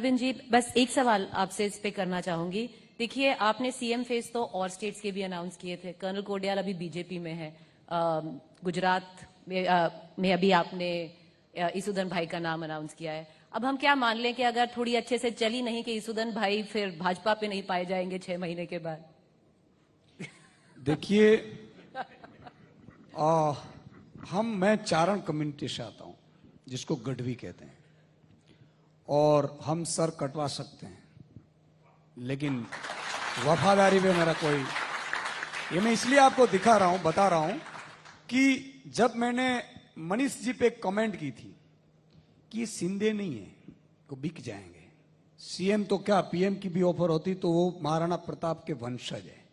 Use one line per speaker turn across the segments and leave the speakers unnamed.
अरविंद जी, बस एक सवाल आपसे इस पे करना चाहूंगी। देखिए, आपने सीएम फेस तो और स्टेट्स के भी अनाउंस किए थे। कर्नल कोडियाल अभी बीजेपी में है। गुजरात में अभी आपने ईसुदन भाई का नाम अनाउंस किया है। अब हम क्या मान लें कि अगर थोड़ी अच्छे से चली नहीं कि ईसुदन भाई फिर भाजपा पे नहीं पाए जाएंगे 6 महीने के बाद?
देखिए, मैं चारण कम्युनिटी से आता हूं, जिसको गढ़वी कहते हैं, और हम सर कटवा सकते हैं, लेकिन वफादारी पे मेरा कोई, ये मैं इसलिए आपको दिखा रहा हूं, बता रहा हूं कि जब मैंने मनीष जी पे कमेंट की थी कि ये सिंधे नहीं है, को बिक जाएंगे, सीएम तो क्या पीएम की भी ऑफर होती तो वो महाराणा प्रताप के वंशज है,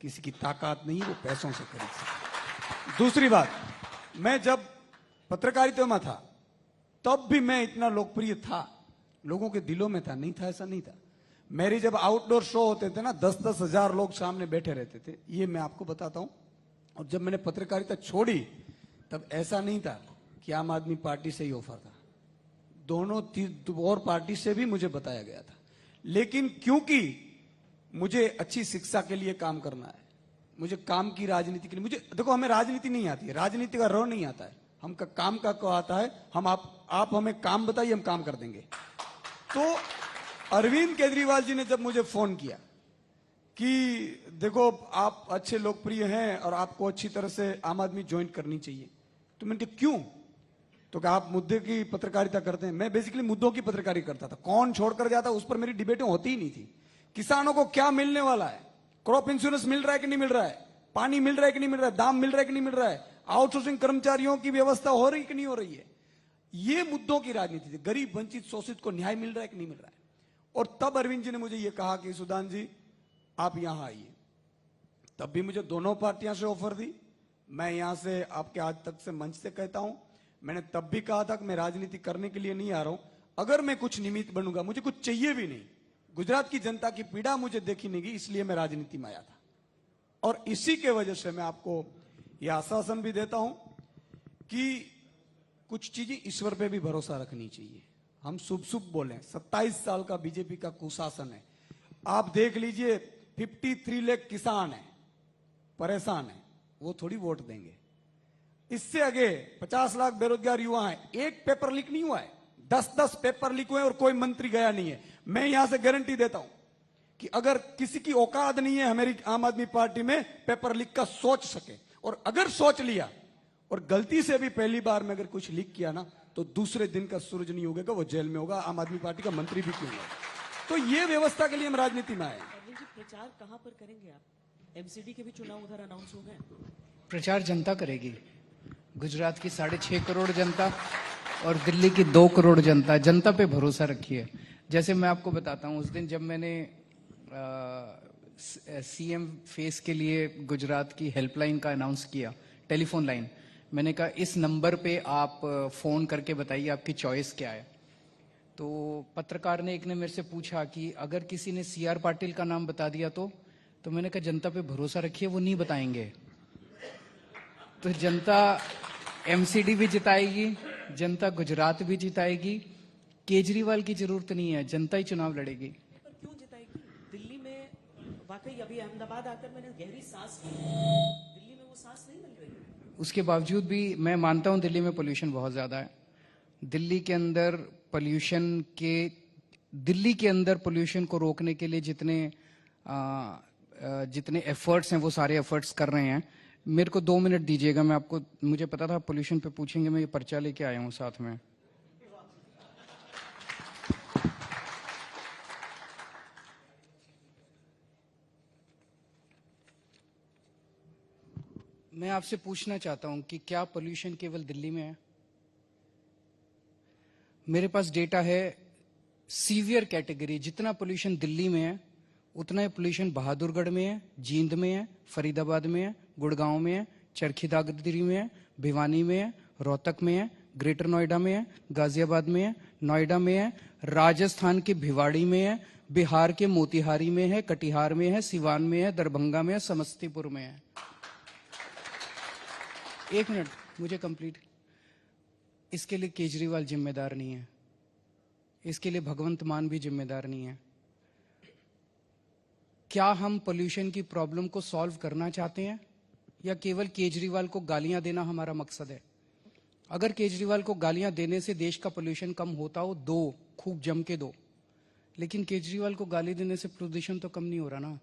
किसी की ताकत नहीं, वो पैसों से खरीद सकते। दूसरी बात, मैं जब पत्रकारिता में था तब भी मैं इतना लोकप्रिय था, लोगों के दिलों में था, नहीं था ऐसा नहीं था। मेरी जब आउटडोर शो होते थे ना, 10-10 हजार लोग सामने बैठे रहते थे, ये मैं आपको बताता हूं। और जब मैंने पत्रकारिता छोड़ी तब ऐसा नहीं था कि आम आदमी पार्टी से ही ऑफर था, दोनों और पार्टी से भी मुझे बताया गया था। लेकिन क्योंकि मुझे अच्छी शिक्षा के लिए काम करना है, मुझे काम की राजनीति के लिए, मुझे देखो, हमें राजनीति नहीं आती है, राजनीति का र नहीं आता है, हम का काम का को आता है। हम आप हमें काम बताइए, हम काम कर देंगे। तो अरविंद केजरीवाल जी ने जब मुझे फोन किया कि देखो आप अच्छे लोकप्रिय हैं और आपको अच्छी तरह से आम आदमी ज्वाइन करनी चाहिए, तो मैंने कहा क्यों? तो क्या आप मुद्दे की पत्रकारिता करते हैं? मैं बेसिकली मुद्दों की पत्रकारिता करता था, कौन छोड़कर जाता उस पर मेरी डिबेटें होती ही नहीं थी। किसानों को क्या मिलने वाला है, क्रॉप इंश्योरेंस मिल रहा है कि नहीं मिल रहा है, पानी मिल रहा है कि नहीं मिल रहा है, दाम मिल रहा है कि नहीं मिल रहा है, आउटसोर्सिंग कर्मचारियों की व्यवस्था हो रही कि नहीं हो रही है, ये मुद्दों की राजनीति थी। गरीब वंचित शोषित को न्याय मिल रहा है कि नहीं मिल रहा है। और तब अरविंद जी ने मुझे यह कहा कि सुदान जी आप यहां आइए। तब भी मुझे दोनों पार्टियां से ऑफर दी। मैं यहां से आपके आज तक से मंच से कहता हूं, मैंने तब भी कहा था कि मैं राजनीति करने के लिए नहीं आ रहा हूं, अगर मैं कुछ निमित्त बनूंगा, मुझे कुछ चाहिए भी नहीं, गुजरात की जनता की पीड़ा मुझे देखी नहीं गई, इसलिए मैं राजनीति में आया था। और इसी के वजह से मैं आपको यह आश्वासन भी देता हूं कि कुछ चीजें ईश्वर पे भी भरोसा रखनी चाहिए। हम शुभ शुभ बोले, 27 साल का बीजेपी का कुशासन है। आप देख लीजिए, 53 लाख किसान है, परेशान है, वो थोड़ी वोट देंगे। इससे आगे 50 लाख बेरोजगार युवा हैं, एक पेपर लीक नहीं हुआ है, 10-10 पेपर लीक हुए और कोई मंत्री गया नहीं है। मैं यहां से गारंटी देता हूं कि अगर किसी की औकात नहीं है हमारी आम आदमी पार्टी में पेपर लीक का सोच सके, और अगर सोच लिया और गलती से भी पहली बार में अगर कुछ लीक किया ना, तो दूसरे दिन का सूरज नहीं उगेगा, वो जेल में होगा, आम आदमी पार्टी का मंत्री भी क्यों होगा। तो ये व्यवस्था के लिए हम राजनीति में आए।
प्रचार कहां पर करेंगे आप? एमसीडी के भी चुनाव उधर अनाउंस हो गए।
प्रचार जनता करेगी, गुजरात की 6.5 करोड़ जनता और दिल्ली की 2 करोड़ जनता। जनता पे भरोसा रखिए। जैसे मैं आपको बताता हूं, उस दिन जब मैंने सीएम फेस के लिए गुजरात की हेल्पलाइन का अनाउंस किया, टेलीफोन लाइन, मैंने कहा इस नंबर पे आप फोन करके बताइए आपकी चॉइस क्या है। तो पत्रकार ने एक ने मेरे से पूछा कि अगर किसी ने सीआर पाटिल का नाम बता दिया तो मैंने कहा जनता पे भरोसा रखिए, वो नहीं बताएंगे। तो जनता एमसीडी भी जिताएगी, जनता गुजरात भी जिताएगी, केजरीवाल की जरूरत नहीं है, जनता ही चुनाव लड़ेगी।
पर क्यों जिताएगी? दिल्ली में वाकई अभी अहमदाबाद आकर मैंने गहरी सांस ली, दिल्ली में वो सांस नहीं मिल रही।
उसके बावजूद भी मैं मानता हूं दिल्ली में पोल्यूशन बहुत ज्यादा है। दिल्ली के अंदर पोल्यूशन को रोकने के लिए जितने एफर्ट्स हैं वो सारे एफर्ट्स कर रहे हैं। मेरे को 2 मिनट दीजिएगा, मैं आपको, मुझे पता था पोल्यूशन पे पूछेंगे, मैं ये पर्चा लेके आया हूं साथ में। मैं आपसे पूछना चाहता हूं कि क्या पोल्यूशन केवल दिल्ली में है? मेरे पास डेटा है, सीवियर कैटेगरी, जितना पोल्यूशन दिल्ली में है उतना ही पोल्यूशन बहादुरगढ़ में है, जींद में है, फरीदाबाद में है, गुड़गांव में है, चरखी दादरी में है, भिवानी में है, रोहतक में है, ग्रेटर नोएडा में है, गाजियाबाद में है, नोएडा में है, राजस्थान के भिवाड़ी में है, बिहार के मोतिहारी में है, कटिहार में है, सिवान में है, दरभंगा में है, समस्तीपुर में है। 1 मिनट मुझे कंप्लीट। इसके लिए केजरीवाल जिम्मेदार नहीं है, इसके लिए भगवंत मान भी जिम्मेदार नहीं है। क्या हम पोल्यूशन की प्रॉब्लम को सॉल्व करना चाहते हैं या केवल केजरीवाल को गालियां देना हमारा मकसद है? अगर केजरीवाल को गालियां देने से देश का पोल्यूशन कम होता हो, दो, खूब जम के दो, लेकिन केजरीवाल को गाली देने से प्रदूषण तो कम नहीं हो रहा ना।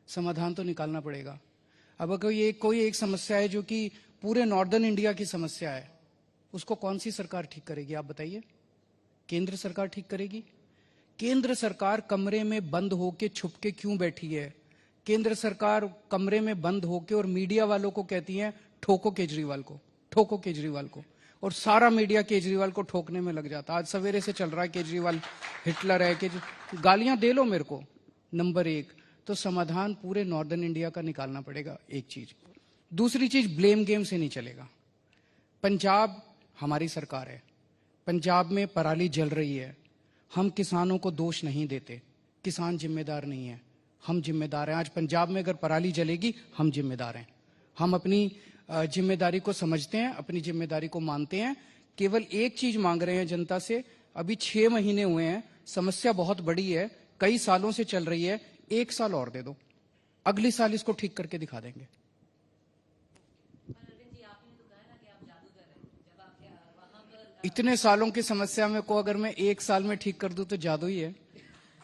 समाधान तो निकालना पड़ेगा। अब अगर कोई एक समस्या है जो कि पूरे नॉर्दर्न इंडिया की समस्या है, उसको कौन सी सरकार ठीक करेगी आप बताइए? केंद्र सरकार ठीक करेगी? केंद्र सरकार कमरे में बंद होके छुप के क्यों बैठी है? केंद्र सरकार कमरे में बंद होके और मीडिया वालों को कहती है ठोको केजरीवाल को, ठोको केजरीवाल को, और सारा मीडिया केजरीवाल को ठोकने में लग जाता। आज सवेरे से चल रहा है केजरीवाल हिटलर है, गालियां दे लो मेरे को। नंबर एक, तो समाधान पूरे नॉर्दर्न इंडिया का निकालना पड़ेगा, एक चीज। दूसरी चीज, ब्लेम गेम से नहीं चलेगा। पंजाब हमारी सरकार है, पंजाब में पराली जल रही है, हम किसानों को दोष नहीं देते, किसान जिम्मेदार नहीं है, हम जिम्मेदार हैं। आज पंजाब में अगर पराली जलेगी, हम जिम्मेदार हैं। हम अपनी जिम्मेदारी को समझते हैं, अपनी जिम्मेदारी को मानते हैं। केवल एक चीज मांग रहे हैं जनता से, अभी 6 महीने हुए हैं, समस्या बहुत बड़ी है, कई सालों से चल रही है, 1 साल और दे दो, अगले साल इसको ठीक करके दिखा देंगे। इतने सालों की समस्या में को अगर मैं 1 साल में ठीक कर दूं तो जादू ही है।